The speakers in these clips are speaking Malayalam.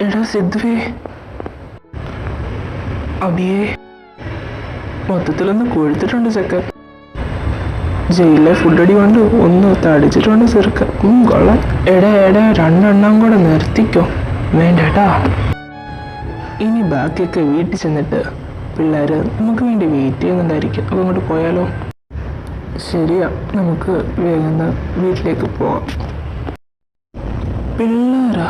എടാ സിദ്ധുവേ, അബിയെ മൊത്തത്തിലൊന്ന് കൊഴുത്തിട്ടുണ്ട് ചെക്കൻ. ജയിലിലെ ഫുഡടി കൊണ്ട് ഒന്ന് തടിച്ചിട്ടുണ്ട് ചെറുക്കൻ. കൊള്ളാം. എടാ രണ്ടെണ്ണം കൂടെ നിർത്തിക്കോ. വേണ്ടേട്ടാ. ഇനി ബാക്കിയൊക്കെ വീട്ടിൽ ചെന്നിട്ട് പിള്ളേര് നമുക്ക് വേണ്ടി വെയിറ്റ് ചെയ്യുന്നുണ്ടായിരിക്കും. അപ്പോൾ അങ്ങോട്ട് പോയാലോ? ശരിയാ, നമുക്ക് വേഗം വീട്ടിലേക്ക് പോവാം. പിള്ളേരാ?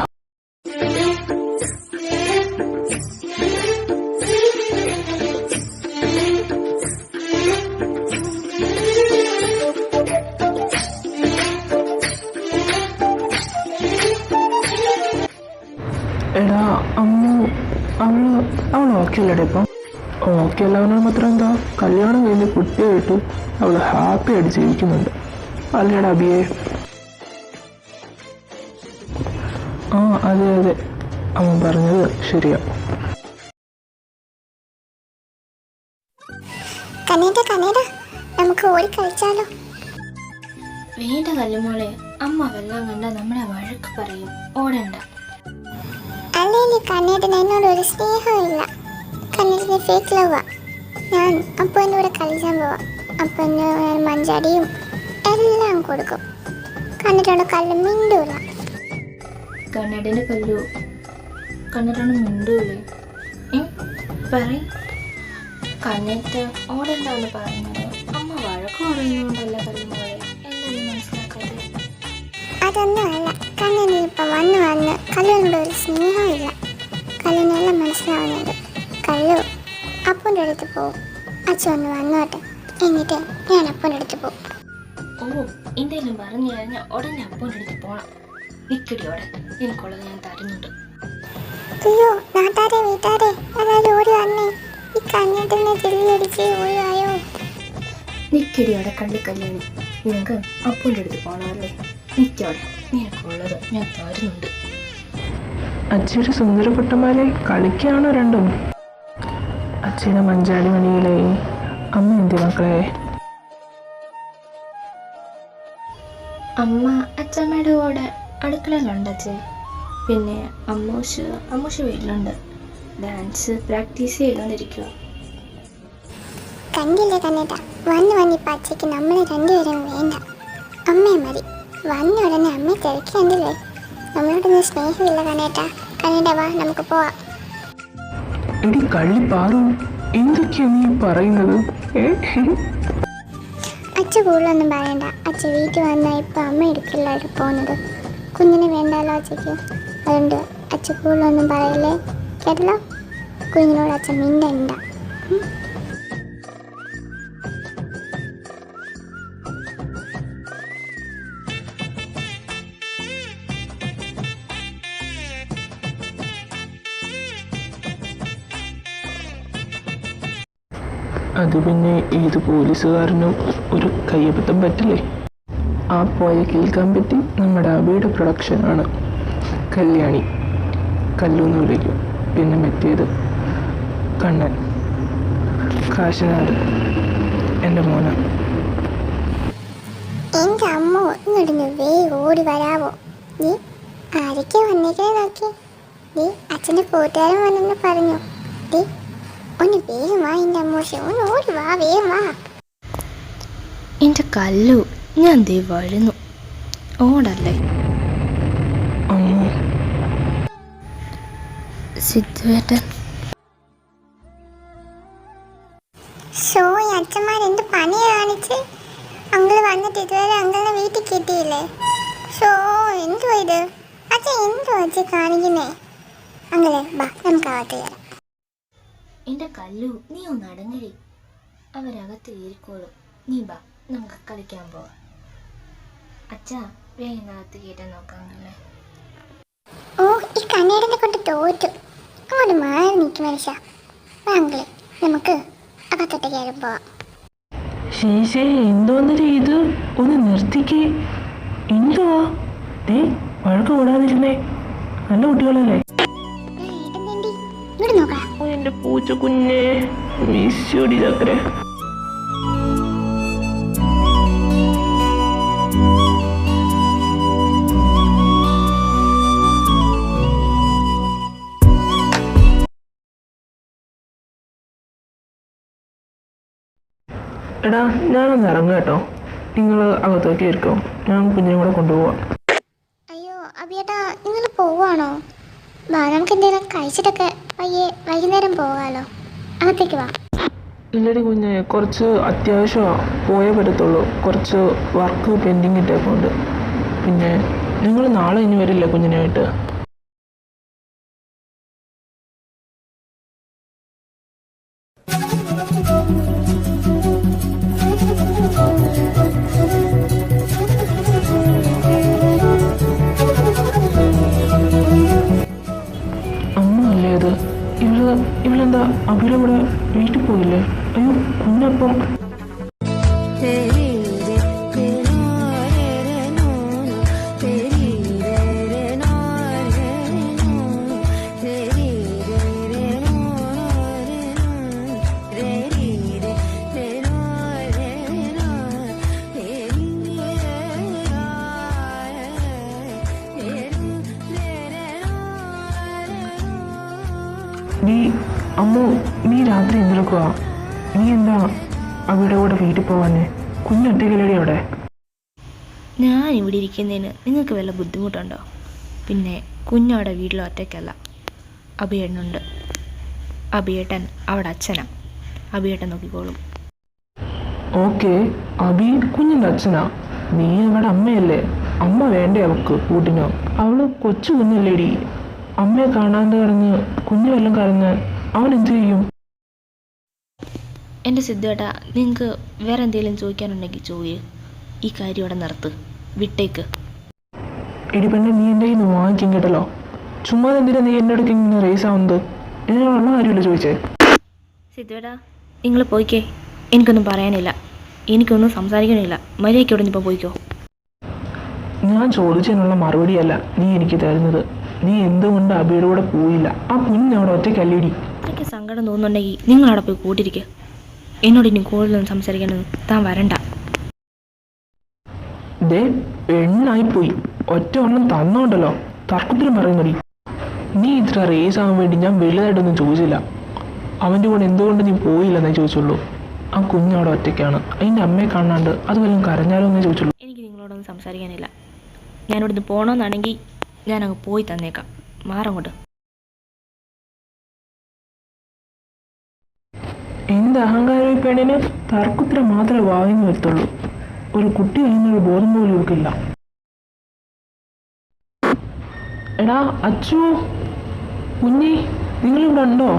എടാ അമ്മു, അവൾ ഓക്കെ അല്ലേടാ ഇപ്പം? ഓക്കെ അല്ലാവനോട് മാത്രം എന്താ, കല്യാണം കഴിഞ്ഞ് കുട്ടിയായിട്ട് അവൾ ഹാപ്പി ആയിട്ട് ജീവിക്കുന്നുണ്ട് അല്ലേടാ അബിയെ? ആ അതെ, അവൻ പറഞ്ഞത് ശരിയാ. നമുക്ക് ഓടി കളിച്ചാലോ? വേണ്ട കല്ലുമോളെ, അമ്മ വെള്ളം കണ്ട നമ്മളെ വഴക്ക് പറയും. ഓടണ്ട. അല്ലേലേ കണ്ണേട്ടന് എന്നോട് ഒരു സ്നേഹമില്ല. കണ്ണേട്ടന് ഫേക്ക് ലവാ. ഞാൻ അപ്പൻ്റെ കൂടെ കളിച്ചാൻ പോവാം. അപ്പന് മഞ്ചാടിയും എല്ലാം കൊടുക്കും. കണ്ണേട്ടോട് കല്ല് മിണ്ടൂല. കണ്ണേട്ടൻ്റെ കല്ലു കണ്ണേട്ടന് മിണ്ടൂലേ? പറയും. കണ്ണേറ്റ ഓടണ്ടെന്ന് പറയുന്നത് അമ്മ വഴക്ക് പറയുന്നുണ്ടല്ലോ കല്ലുമോളെ. എന്താ മനസ്സിലാക്കാതെ? അതൊന്നും അല്ല. കണ്ണന് ഇപ്പം വന്ന് കല്ലിനോട് ഒരു സ്നേഹമില്ല. കല്ലിനെല്ലാം മനസ്സിലാവുന്നുണ്ട്. കല്ലു അപ്പൻ്റെ അടുത്ത് പോവും. അച്ഛൻ ഒന്ന് വന്നോട്ടെ, എന്നിട്ട് ഞാൻ അപ്പൻ്റെ അടുത്ത് പോവും. ഓ, എന്തെങ്കിലും പറഞ്ഞു കഴിഞ്ഞാൽ ഉടനെ അപ്പൻ്റെ അടുത്ത് പോണം. നിക്കടിയോടെ, എനിക്കുള്ളത് ഞാൻ തരുന്നുണ്ട്. അയ്യോ, നാട്ടാരെ വീട്ടാരെ എല്ലാവരും ഓടി വന്നേ. ഈ കണ്ണേട്ടനെ ചെല്ലിയടിച്ച് ഓടിവായോ. നിക്കടിയോടെ കള്ളിക്കല്യാണി, നിനക്ക് അപ്പൻ്റെ അടുത്ത് പോകണമല്ലേ? നിക്കോടെ, നിനക്കുള്ളത് ഞാൻ തരുന്നുണ്ട്. അച്ഛയുടെ സുന്ദരക്കുട്ടന്മാരെ കളിക്കുകയാണോ രണ്ടും? അച്ഛയുടെ മഞ്ചാടി മണിയിലെ അമ്മ എന്തി മക്കളെ? അമ്മ അച്ഛമ്മയുടെ കൂടെ അടുക്കളയിലുണ്ട് അച്ഛൻ. പിന്നെ അമ്മൂഷ വീട്ടിലുണ്ട്. ഡാൻസ് പ്രാക്ടീസ് ചെയ്തുകൊണ്ടിരിക്കുക. കണ്ടില്ലേ കണ്ണേട്ട, വന്നിപ്പ അച്ഛക്ക് നമ്മളെ രണ്ടുപേരും വേണ്ട, അമ്മയെ മതി. വന്ന ഉടനെ അമ്മയെ തിരക്കില്ലേ. നമ്മളോടൊന്നും സ്നേഹമില്ല കണ്ണേട്ട. കണ്ണേട്ട വാ, നമുക്ക് പോവാം. എടി കള്ളി പാറു, എന്തൊക്കെയാ നീ പറയുന്നത്? അച്ഛ കൂടുതലൊന്നും പറയണ്ട. അച്ഛ വീട്ടിൽ വന്നാൽ ഇപ്പം അമ്മ എടുക്കില്ലായിട്ട് പോകുന്നത്. കുഞ്ഞിനെ വേണ്ടാലോ അച്ഛക്ക്. അതുകൊണ്ട് അച്ഛ കൂടുതലൊന്നും പറയല്ലേ, കേട്ടല്ലോ? കുഞ്ഞിനോട് അച്ഛൻ മിണ്ടണ്ട. അത് പിന്നെ ഏത് പോലീസുകാരനും ഒരു കയ്യബദ്ധം പറ്റില്ലേ? ആ പോയ കേൾക്കാൻ പറ്റി നമ്മുടെ അബിയുടെ പ്രൊഡക്ഷനാണ് കല്യാണി, കല്ലൂന്ന് വിളിക്കും. പിന്നെ മറ്റേത് കണ്ണൻ, കാശിനാഥ്, എൻ്റെ മോന. എൻ്റെ അമ്മ ഇങ്ങോട്ട് വേഗം ഓടി വരാവോ? നീ ആരൊക്കെ വന്നേക്കേ നോക്കി. നീ അച്ഛൻ്റെ കൂട്ടുകാരൻ വന്നെന്ന് പറഞ്ഞു. നീ ഒന്ന് വേഗം വാ എൻ്റെ അമ്മൂശ, ഒന്ന് ഓടി വാ, വേഗം വാ. എൻ്റെ കല്ലു, ഞാൻ ദേ വരുന്നു. ഓടല്ലേ സിദ്ധുവേട്ടൻ. ഷോ, ഈ അച്ഛന്മാരെന്ത് പണിയാ കാണിച്ച്? അങ്കിള് വന്നിട്ട് ഇതുവരെ അങ്കിളിനെ വീട്ടിൽ കിട്ടിയില്ലേ? ഷോ, എന്തുവാ ഇത്? അച്ഛൻ എന്തുവാ അച്ഛൻ കാണിക്കുന്നേ? അങ്കിളെ ബാ, നമുക്ക് അകത്ത് കയറാം. എൻ്റെ കല്ലു, നീ ഒന്ന് അടങ്ങടി. അവരകത്ത് കയറിക്കോളും. നീ ബാ, നമുക്ക് കളിക്കാൻ പോവാം. അച്ഛാ, വേഗം അകത്ത് കയറ്റാൻ നോക്കാമല്ലേ? ഓ, ഈ കണ്ണേടനെ കൊണ്ട് തോറ്റു. അങ്ങോട്ട് മാറി നിൽക്കും മനുഷ്യ. അങ്കിളെ, നമുക്ക് അകത്തോട്ട് കയറി പോവാം. ശേഷേ, എന്തോന്നല്ലേ ഇത്? ഒന്ന് നിർത്തിക്കേ. എന്തുവാ വഴക്ക് കൂടാതിരുന്നേ? നല്ല കുട്ടികളല്ലേ? എന്റെ പൂച്ച കുഞ്ഞെ, മിസ്സോടി ചക്കര. എടാ ഞാനൊന്ന് ഇറങ്ങുക കേട്ടോ. നിങ്ങൾ അകത്തേക്ക് ഇരിക്കോ, ഞാൻ കുഞ്ഞിനെ കൂടെ കൊണ്ടുപോവാം. അയ്യോ അബിയേട്ടാ, നിങ്ങൾ പോവാണോ? വാ, നമുക്ക് എന്തെങ്കിലും കഴിച്ചിട്ടൊക്കെ വൈകുന്നേരം പോകാമല്ലോ. അകത്തേക്ക് വാ. ഇല്ലടി കുഞ്ഞെ, കുറച്ച് അത്യാവശ്യമാണ്, പോയേ പറ്റത്തുള്ളൂ. കുറച്ച് വർക്ക് പെൻഡിങ് ഇട്ടേക്കുണ്ട്. പിന്നെ നിങ്ങൾ നാളെ ഇനി വരില്ലേ കുഞ്ഞിനായിട്ട്? അമ്മ അല്ലേ അത്? ഇവളെന്താ അഭിയുടെ കൂടെ വീട്ടിൽ പോയില്ലേ? അയ്യോ കുഞ്ഞപ്പം. നീ രാത്രി എന്തിലൊക്കെ നീ എന്താ അവിടെ കൂടെ വീട്ടിൽ പോവാഞ്ഞേ? കുഞ്ഞൊറ്റയ്ക്കല്ലേടി അവിടെ? ഞാൻ ഇവിടെ ഇരിക്കുന്നതിന് നിങ്ങൾക്ക് വല്ല ബുദ്ധിമുട്ടുണ്ടോ? പിന്നെ കുഞ്ഞവിടെ വീട്ടിൽ ഒറ്റയ്ക്കല്ല, അഭിയേട്ടനുണ്ട്. അഭിയേട്ടൻ അവിടെ അച്ഛനാ, അഭിയേട്ടൻ നോക്കിക്കോളും. ഓക്കെ, അഭി കുഞ്ഞിൻ്റെ അച്ഛനാ, നീ അവിടെ അമ്മയല്ലേ? അമ്മ വേണ്ടേ അവൾക്ക് കൂട്ടിനോ? അവള് കൊച്ചു കുഞ്ഞല്ലേടി. അമ്മയെ കാണാണ്ട് കിടന്ന് കുഞ്ഞു വല്ലതും കരഞ്ഞ് അവൻ എന്ത് ചെയ്യും? എൻ്റെ സിദ്ധേട്ടാ, നിങ്ങൾക്ക് വേറെ എന്തെങ്കിലും ചോദിക്കാനുണ്ടെങ്കിൽ ചോദിയേ. ഈ കാര്യം ഇവിടെ നിർത്ത്, വിട്ടേക്ക്. എടി പെണ്ണെ, നീ എൻ്റെ കയ്യിൽ നിന്ന് വാങ്ങിക്കും കേട്ടല്ലോ. ചുമ്മാ എന്തിനാ നീ എൻ്റെ അടുക്ക് ഇങ്ങനെ റേസ് ആവുന്നത്? എന്നോടുള്ള കാര്യമല്ലോ ചോദിച്ചേ. സിദ്ധേട്ടാ, നിങ്ങൾ പോയിക്കേ, എനിക്കൊന്നും പറയാനില്ല, എനിക്കൊന്നും സംസാരിക്കണില്ല. മര്യാദയ്ക്ക് ഇവിടെ ഇപ്പോൾ പോയിക്കോ. ഞാൻ ചോദിച്ചതിനുള്ള മറുപടിയല്ല നീ എനിക്ക് തരുന്നത്. നീ എന്തുകൊണ്ട് അബിയുടെ കൂടെ പോയില്ല? ആ കുഞ്ഞവിടെ ഒറ്റയ്ക്കല്ലേടി. എനിക്ക് സങ്കടം തോന്നുന്നുണ്ടെങ്കിൽ നിങ്ങൾ അവിടെ പോയി കൂട്ടിരിക്കുക. എന്നോട് ഇനി കൂടുതലൊന്നും സംസാരിക്കണമെന്ന് താൻ വരണ്ട. ദേ പെണ്ണായിപ്പോയി, ഒറ്റ ഒന്നും തന്നോണ്ടല്ലോ തർക്കത്തിലും പറയുന്നടി. നീ ഇത്ര റേസ് ആവാൻ വേണ്ടി ഞാൻ വലുതായിട്ടൊന്നും ചോദിച്ചില്ല. അവൻ്റെ കൂടെ എന്തുകൊണ്ട് നീ പോയില്ലെന്നേ ചോദിച്ചുള്ളൂ. ആ കുഞ്ഞവിടെ ഒറ്റയ്ക്കാണ്, അതിൻ്റെ അമ്മയെ കാണാണ്ട് അത് വല്ലതും കരഞ്ഞാലോ എന്നേ ചോദിച്ചുള്ളൂ. എനിക്ക് നിങ്ങളോടൊന്നും സംസാരിക്കാനില്ല. ഞാനിവിടുന്ന് പോകണമെന്നാണെങ്കിൽ ഞാനങ്ങ് പോയി തന്നേക്കാം. മാറങ്ങോട്ട്. എന്ത് അഹങ്കാരം ഈ പെണ്ണിന്! തർക്കുത്തരം മാത്രമേ വാങ്ങിന്ന് വരത്തുള്ളൂ. ഒരു കുട്ടി കഴിയുന്നൊരു ബോധം പോലും ഇവർക്കില്ല. എടാ അച്ചു, കുഞ്ഞി, നിങ്ങളിവിടെ ഉണ്ടോ?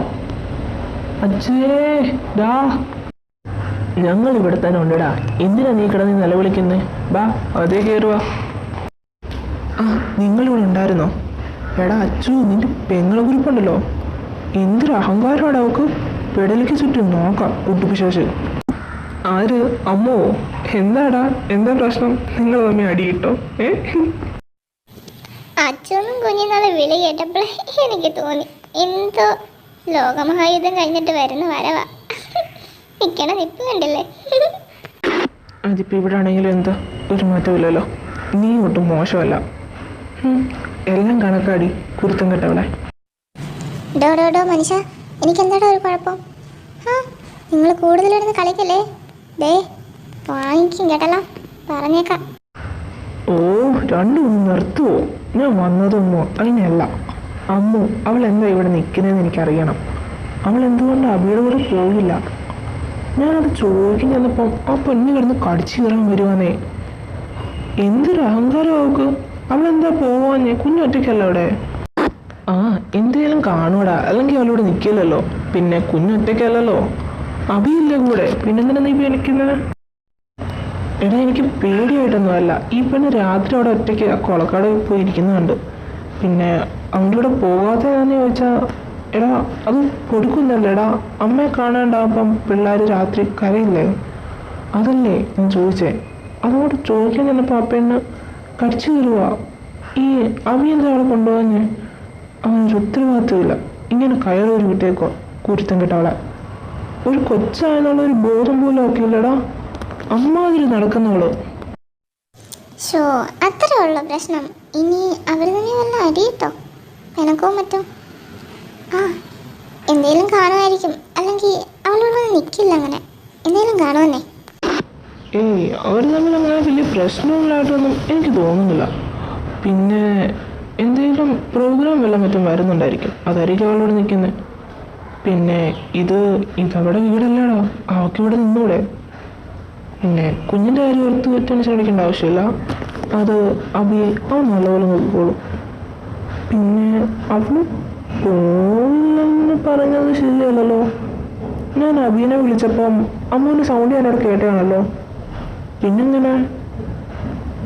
അച്ഛേ ഡാ, ഞങ്ങൾ ഇവിടെ തന്നെ ഉണ്ടടാ. എന്തിനാ നീ കിടന്ന് നിലവിളിക്കുന്നേ? ബാ അതേ കയറുക. ആ നിങ്ങളിവിടെ ഉണ്ടായിരുന്നോ? എടാ അച്ചു, നിന്റെ പെങ്ങളെ കുറിപ്പുണ്ടല്ലോ, എന്തൊരു അഹങ്കാരമാണ് അവൾക്ക്. പെടലിക്ക് ചുറ്റും നോക്കാം കുട്ടിപ്പിശാശ്. ആര്? അമ്മോ? എന്താടാ, എന്താ പ്രശ്നം? നിങ്ങൾ തമ്മിൽ അടിയിട്ടോ? അച്ഛനും കുഞ്ഞിനാളെ വിളി കേട്ടപ്പോൾ എനിക്ക് തോന്നി എന്തോ ലോകമഹായുദ്ധം കഴിഞ്ഞിട്ട് വരുന്ന വരവാ. നിൽക്കണ നിപ്പ് കണ്ടില്ലേ? അതിപ്പോൾ ഇവിടെ ആണെങ്കിലും എന്താ ഒരു മാറ്റമില്ലല്ലോ. നീ ഒട്ടും മോശമല്ല. എല്ലാം കണക്കാടി കുരുത്തം കെട്ടവളെ. ഡോ മനുഷ്യ, എനിക്കെന്താടാ ഒരു കുഴപ്പം? നിങ്ങൾ കൂടുതലിരുന്ന് കളിക്കല്ലേ? ദേ വാങ്ങിക്കും കേട്ടല്ലോ, പറഞ്ഞേക്കാം. ഓ രണ്ടും നിർത്തുവോ? ഞാൻ വന്നതൊന്നോ അതിനല്ല. അമ്മു, അവൾ എന്താ ഇവിടെ നിൽക്കുന്നതെന്ന് എനിക്കറിയണം. അവൾ എന്തുകൊണ്ട് അബിയുടെ കൂടെ പോയില്ല? ഞാനത് ചോദിക്കാൻ ചെന്നപ്പം ആ പെണ്ണ് കിടന്ന് കടിച്ചു കയറാൻ വരുവാന്നേ. എന്തൊരു അഹങ്കാരം അവൾക്ക്. അവളെന്താ പോവാഞ്ഞേ? കുഞ്ഞൊറ്റയ്ക്കല്ല അവിടെ. ആ എന്തേലും കാണൂടാ, അല്ലെങ്കിൽ അവളിവിടെ നിൽക്കില്ലല്ലോ. പിന്നെ കുഞ്ഞൊറ്റയ്ക്കല്ലല്ലോ, അബിയില്ലേ കൂടെ, പിന്നെന്തിനാ നീ പേടിക്കുന്നത്? എടാ എനിക്ക് പേടിയായിട്ടൊന്നുമല്ല. ഈ പെണ്ണ് രാത്രി അവിടെ ഒറ്റയ്ക്ക് കൊളക്കാട് പോയി ഇരിക്കുന്നുണ്ട്. പിന്നെ അവൻ്റെ കൂടെ പോകാത്തതെന്ന് ചോദിച്ചാൽ എടാ അത് കൊടുക്കുന്നല്ലേ. എടാ അമ്മയെ കാണാണ്ടാകുമ്പം പിള്ളേർ രാത്രി കരയില്ലേ? അതല്ലേ ഞാൻ ചോദിച്ചേ. അതുകൊണ്ട് ചോദിക്കാൻ ചെന്നപ്പോൾ ആ പെണ്ണ് കടിച്ചു കയറുക. ഈ അമ്മ എന്താ അവളെ കൊണ്ടുപോകാഞ്ഞ്? അവനൊരു ഉത്തരവാദിത്വമില്ല, ഇങ്ങനെ കയറൊരു വിട്ടേക്കോ കുരുത്തം കിട്ടവളെ. ഒരു കൊച്ചായെന്നുള്ളൊരു ബോധം പോലും ഒക്കെ ഇല്ലടാ. അമ്മ അതിൽ നടക്കുന്നവള്. ഷോ അത്രേ ഉള്ളൂ പ്രശ്നം. ഇനി അവർ തന്നെ വല്ല അടിയിട്ടോ പിണക്കവും മറ്റും. ആ എന്തേലും കാണുമായിരിക്കും, അല്ലെങ്കിൽ അവളോട് നിൽക്കില്ല. അങ്ങനെ എന്തേലും കാണുമെന്നേ. ഏയ് അവർ തമ്മിൽ അങ്ങനെ വലിയ പ്രശ്നങ്ങളായിട്ടൊന്നും എനിക്ക് തോന്നുന്നില്ല. പിന്നെ എന്തെങ്കിലും പ്രോഗ്രാം വല്ലതും മറ്റും വരുന്നുണ്ടായിരിക്കും, അതായിരിക്കും അവളോട് നിൽക്കുന്നത്. പിന്നെ ഇതവിടെ വീടല്ലേടാ, അവൾക്കിവിടെ നിന്നൂടെ? പിന്നെ കുഞ്ഞിൻ്റെ കാര്യം ഓർത്ത് ടെൻഷൻ അടിക്കേണ്ട ആവശ്യമില്ല. അത് അവൻ നല്ലപോലെ നോക്കിക്കോളും. പിന്നെ അവള് പോലെന്ന് പറഞ്ഞത് ശരിയല്ലല്ലോ. ഞാൻ അബീനെ വിളിച്ചപ്പം അമ്മൂൻ്റെ സൗണ്ട് ഞാനവിടെ കേട്ടാണല്ലോ. പിന്നെങ്ങനെ?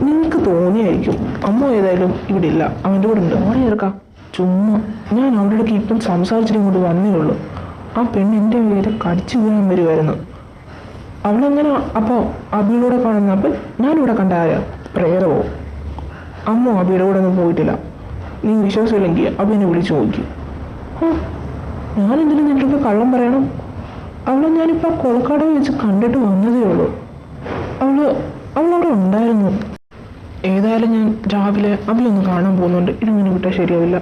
നിങ്ങൾക്ക് തോന്നിയായിരിക്കും. അമ്മ ഏതായാലും ഇവിടെ ഇല്ല, അവൻ്റെ കൂടെ ഉണ്ട്. ഓടെ ചേർക്കാം ചുമ്മാ. ഞാൻ അവളുടെ അടുക്ക് ഇപ്പം സംസാരിച്ചിട്ട് ഇങ്ങോട്ട് വന്നേ ഉള്ളൂ. ആ പെണ്ണ് എൻ്റെ വീട് കടിച്ചു വീഴാൻ വരുമായിരുന്നു. അവളെങ്ങനെ അപ്പോൾ അബിയുടെ കാണുന്ന? അപ്പം ഞാനിവിടെ കണ്ട ആരാ? പ്രേരവോ? അമ്മ അബിയുടെ കൂടെ ഒന്നും പോയിട്ടില്ല. നീ വിശ്വാസമില്ലെങ്കിൽ അബിനെ വിളിച്ചു നോക്കി. ഞാനെന്തിനും നിന്റെ കള്ളം പറയണം? അവളെ ഞാനിപ്പോൾ കൊളക്കാട് വെച്ച് കണ്ടിട്ട് വന്നതേ ഉള്ളൂ. അവളവിടെ ഉണ്ടായിരുന്നു. ഏതായാലും ഞാൻ രാവിലെ അബിയൊന്ന് കാണാൻ പോകുന്നുണ്ട്. ഇതങ്ങനെ വിട്ടാൽ ശരിയാവില്ല.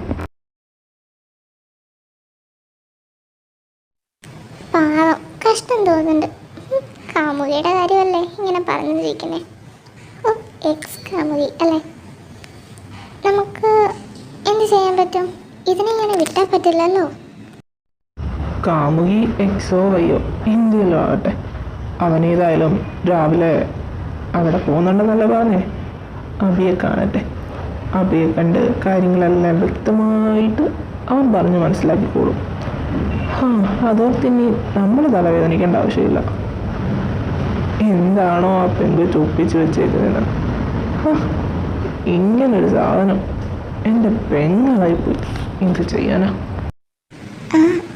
പാവം, കഷ്ടം തോന്നുന്നുണ്ട്. കാമുകിയുടെ കാര്യമല്ലേ ഇങ്ങനെ പറഞ്ഞിരിക്കുന്നേ. ഓ, എക്സ് കാമുകി അല്ലേ? നമുക്ക് എന്ത് ചെയ്യാൻ പറ്റും? ഇതിനെ ഇങ്ങനെ വിട്ടാൽ പറ്റില്ലല്ലോ. കാമുകി എക്സോ വയ്യോ എന്തെങ്കിലും ആകട്ടെ, അവനേതായാലും രാവിലെ അവിടെ പോകുന്നുണ്ടെന്നല്ല പറഞ്ഞേ. അബിയെ കാണട്ടെ. അബിയെ കണ്ട് കാര്യങ്ങളെല്ലാം വ്യക്തമായിട്ട് അവൻ പറഞ്ഞ് മനസ്സിലാക്കിക്കോളും. അതോർത്തിനി നമ്മൾ തലവേദനിക്കേണ്ട ആവശ്യമില്ല. എന്താണോ ആ പെൺകുച്ച് ഒപ്പിച്ച് വെച്ചേക്കുന്നതിന്. ഇങ്ങനൊരു സാധനം എൻ്റെ പെങ്ങളായിപ്പോയി. എന്ത് ചെയ്യാനാ?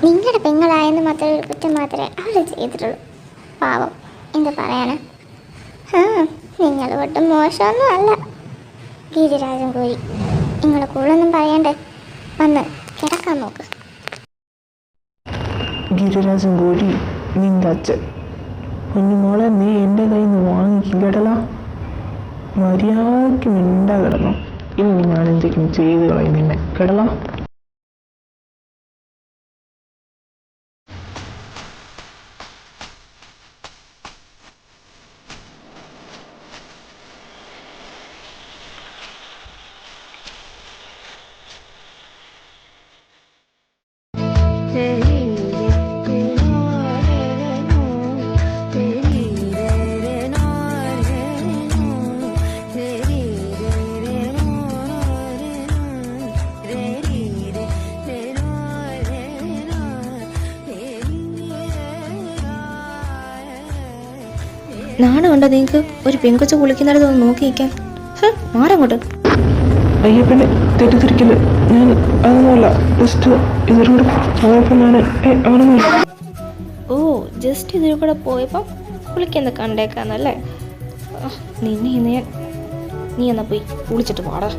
നിങ്ങളുടെ പെങ്ങളായെന്ന് മാത്രമേ കുറ്റം മാത്രമേ അവൾ ചെയ്തിട്ടുള്ളൂ. പാവം, എന്താ പറയാനാ? നിങ്ങൾ ഒട്ടും മോശമൊന്നും അല്ല. ഗിരിരാജൻ കോഴി, നിങ്ങളെ കൂടൊന്നും പറയണ്ടേ, വന്ന് കിടക്കാൻ നോക്ക്. ഗിരിരാജൻ കോഴി നിന്റെ അച്ഛൻ. കുഞ്ഞുമോളെ, നീ എൻ്റെ കയ്യിൽ നിന്ന് വാങ്ങിക്കും കേട്ടല്ലോ. മര്യാദയ്ക്ക് മിണ്ടാ കിടന്നോ, ഇനി ഞാൻ എന്തെങ്കിലും ചെയ്ത് കളയും നിന്നെ കേട്ടല്ലോ. നാണമുണ്ടോ നിങ്ങൾക്ക്? ഒരു പെങ്കൊച്ച് കുളിക്കുന്നിടത്ത് ഒന്ന് നോക്കി നിൽക്കാൻ. മാറങ്ങോട്ട്. അയ്യപ്പനെ തെറ്റിദ്ധരിക്കല്. ഞാൻ അതൊന്നുമല്ല, ജസ്റ്റ് ഇതിലൂടെ പോയപ്പോൾ ഞാൻ അവനൊന്നും. ഓ, ജസ്റ്റ് ഇതിൽ കൂടെ പോയപ്പോൾ കുളിക്കുന്ന കണ്ടേക്കാന്നല്ലേ? നിന്നെ ഇന്ന് നീ എന്നാ പോയി കുളിച്ചിട്ട് പാടാ.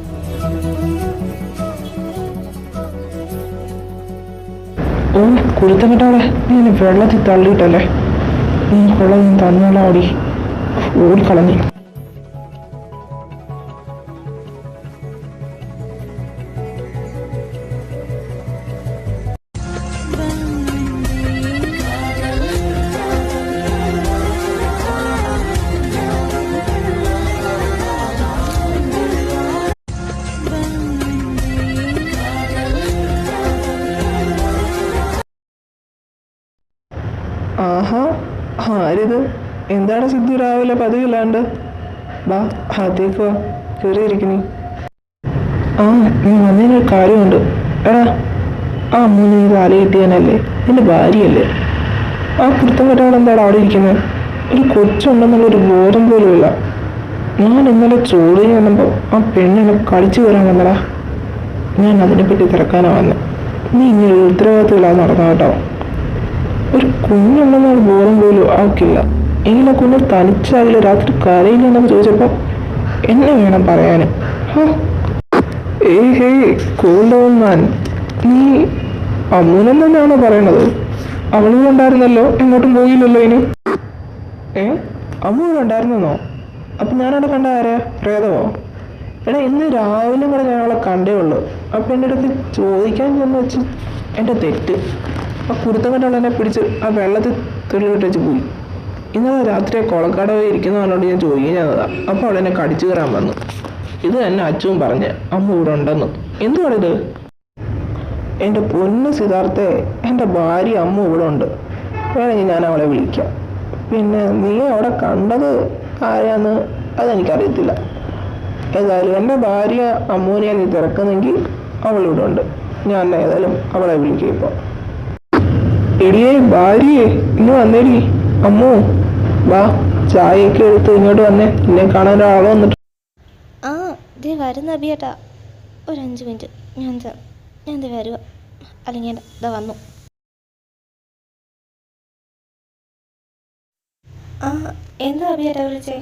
ഓ, കുളിത്തം കേട്ടോടെ നീ എന്നെ വെള്ളത്തിൽ തള്ളിയിട്ടല്ലേ? നീ കൊള്ളാൻ തന്നോളാം. ഓടിക്കളഞ്ഞു. ആഹാ, ആരിത്? എന്താണ് സിദ്ധു രാവിലെ പതിവില്ലാണ്ട്? ബാ, അകത്തേക്ക് വാ, കയറിയിരിക്കണി. നീ വന്നതിനൊരു കാര്യമുണ്ട്. എടാ, ആ അമ്മൂന്ന് നീ കാല് കിട്ടിയാനല്ലേ, നിന്റെ ഭാര്യയല്ലേ? ആ കുർത്തം കെട്ടവൾ എന്താണ് അവിടെ ഇരിക്കുന്നത്? ഒരു കൊച്ചുണ്ടെന്നുള്ളൊരു ബോധം പോലുമില്ല. ഞാൻ ഇന്നലെ ചോറ് ചെന്നപ്പോൾ ആ പെണ്ണിനെ കളിച്ചു കയറാൻ വന്നടാ. ഞാൻ അതിനെപ്പറ്റി തിരക്കാനാണ് വന്നത്. നീ ഇങ്ങനെ ഒരു ഉത്തരവാദിത്തമില്ലാതെ നടക്കാം കേട്ടോ. ഒരു കുഞ്ഞുണ്ടെന്നുള്ള ബോധം പോലും അവൾക്കില്ല. എങ്ങനെ കുഞ്ഞ് തനിച്ചാകില്ല, രാത്രി കരയില്ലെന്നൊക്കെ ചോദിച്ചപ്പോൾ എന്നെ വേണം പറയാനും. ഹേ കൂൾ ഡൗൺ മാൻ. നീ അമ്മൂനം തന്നെയാണോ പറയണത്? അവളും ഉണ്ടായിരുന്നല്ലോ, എങ്ങോട്ടും പോയില്ലല്ലോ ഇനി. അമ്മൂടെ ഉണ്ടായിരുന്നോ? അപ്പം ഞാനവിടെ കണ്ട ആരാ? പ്രേതമോ? എടാ, ഇന്ന് രാവിലെ കൂടെ ഞാൻ അവളെ കണ്ടേ ഉള്ളൂ. അപ്പം എൻ്റെ അടുത്ത് ചോദിക്കാൻ ചെന്ന് വെച്ച് എൻ്റെ തെറ്റ്. ആ കുരുത്തം കണ്ടവളെന്നെ പിടിച്ച് ആ വെള്ളത്തിൽ തെളിവിട്ടേച്ച് പോയി. ഇന്നലെ രാത്രി കൊളക്കടവിൽ ഇരിക്കുന്നവരോട് ഞാൻ ചോദിക്കുന്നതാ. അപ്പോൾ അവൾ എന്നെ കടിച്ചു കയറാൻ വന്നു. ഇത് തന്നെ അച്ഛനും പറഞ്ഞ് അമ്മ ഇവിടെ ഉണ്ടെന്ന്. എന്തുവാണിത്? എൻ്റെ പൊന്ന് സിദ്ധാർത്ഥേ, എൻ്റെ ഭാര്യ അമ്മ ഇവിടെ ഉണ്ട്. വേണമെങ്കിൽ ഞാൻ അവളെ വിളിക്കാം. പിന്നെ നീ അവിടെ കണ്ടത് ആരാന്ന് അതെനിക്കറിയത്തില്ല. ഏതായാലും എൻ്റെ ഭാര്യ അമ്മൂനെ നീ തിരക്കുന്നെങ്കിൽ അവളിവിടെ ഉണ്ട്. ഞാൻ ഏതായാലും അവളെ വിളിക്കാം. ഇപ്പോൾ എടിയേ ഭാര്യയെ ഇന്ന് വന്നേടി. അമ്മു വാ, ചായയൊക്കെ എടുത്ത് ഇങ്ങോട്ട് വന്നേ. എന്നെ കാണാൻ ഒരാളെ വന്നിട്ട്. ആ ദേ വരുന്ന അബിയേട്ടാ, ഒരു 5 മിനിറ്റ് ഞാൻ ദേ വരുക. അല്ലെങ്കിൽ ഇതാ വന്നു. ആ എന്താ അബിയേട്ടാ വിളിച്ചേ?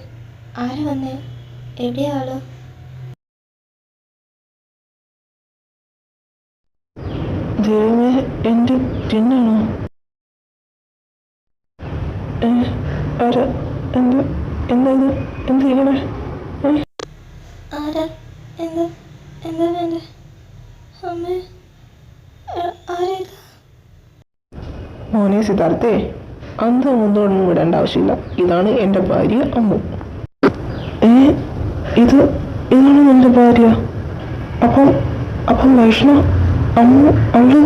ആരാ വന്നേ? എവിടെയാ ആള്? ദൈവമേ, എൻ്റെ ടിന്നാണോ? ആരാ? എന്താ എന്താ ഇത്? എന്താ ഇങ്ങനെ? ആരാ? എന്താ എന്താ വേണ്ടേ? അമ്മേ, ആരാ ഇത്? മോനെ സിദ്ധാർത്ഥേ, അന്തം ഒന്നും വിടേണ്ട ആവശ്യമില്ല. ഇതാണ് എൻ്റെ ഭാര്യ അമ്മു. ഇതാണ് എൻ്റെ ഭാര്യ. അപ്പം വൈഷ്ണവ് അമ്മു അവള്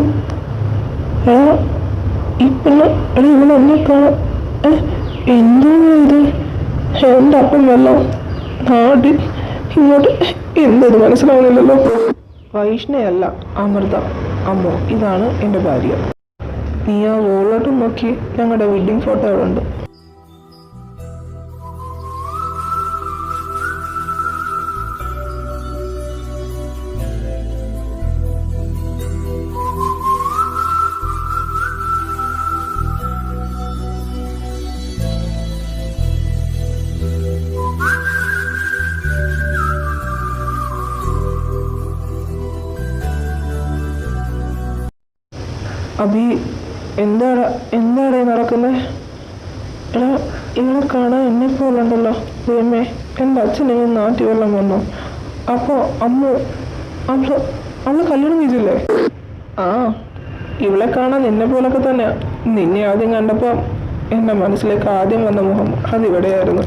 ഈ പെണ്ണ് ഇവിടെ എന്നെ കാണാം. എന്തോ ഇത്? എൻ്റെ അപ്പം വെള്ളം നാടി ഇങ്ങോട്ട് എന്തത് മനസ്സിലാവുന്നില്ലല്ലോ. വൈഷ്ണയല്ല, അമൃത. അമ്മു ഇതാണ് എൻ്റെ ഭാര്യ. നീ ആ വോളോട്ടും നോക്കി, ഞങ്ങളുടെ വെഡിങ് ഫോട്ടോ അവിടെ ഉണ്ട്. അഭി, എന്താണ് നടക്കുന്നത്? എടാ, ഇവളെ കാണാൻ എന്നെ പോലുണ്ടല്ലോ. ദൈവമേ, എൻ്റെ അച്ഛനെ നാട്ടിൽ വെള്ളം വന്നു. അപ്പോൾ അവള് കല്യാണം കഴിച്ചില്ലേ? ആ, ഇവളെ കാണാൻ നിന്നെ പോലൊക്കെ തന്നെ. നിന്നെ ആദ്യം കണ്ടപ്പോൾ എൻ്റെ മനസ്സിലേക്ക് ആദ്യം വന്ന മുഖം അതിവിടെയായിരുന്നു.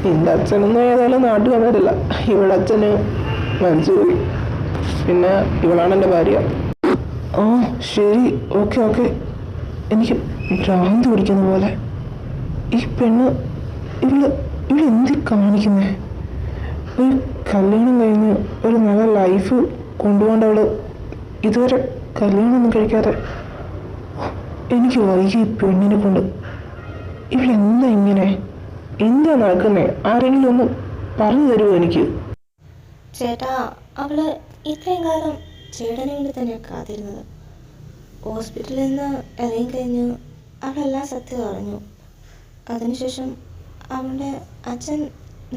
നിൻ്റെ അച്ഛനൊന്നും ഏതായാലും നാട്ടിൽ വന്നിട്ടില്ല. ഇവിടെ അച്ഛന് മരിച്ചുപോയി. പിന്നെ ഇവളാണ് എൻ്റെ ഭാര്യ. ആ ശരി, ഓക്കെ. എനിക്ക് ഭ്രാന്ത് പിടിക്കുന്ന പോലെ. ഈ പെണ്ണ് ഇവളെന്തി കാണിക്കുന്നേ? ഒരു കല്യാണം കഴിഞ്ഞ് ഒരു നല്ല ലൈഫ് കൊണ്ടുപോകേണ്ട അവള് ഇതുവരെ കല്യാണമൊന്നും കഴിക്കാതെ. എനിക്ക് വൈകി ഈ പെണ്ണിനെ കൊണ്ട്. ഇവളെന്താ ഇങ്ങനെ? എന്താ നടക്കുന്നേ? ആരെങ്കിലും ഒന്ന് പറഞ്ഞു തരുമോ എനിക്ക്? ചേട്ടാ, അവള് ഇത്രയും കാലം ചേട്ടന് വേണ്ടി തന്നെയാണ് കാത്തിരുന്നത്. ഹോസ്പിറ്റലിൽ നിന്ന് ഇറങ്ങിക്കഴിഞ്ഞ് അവളെല്ലാം സത്യം അറിഞ്ഞു. അതിനുശേഷം അവളുടെ അച്ഛൻ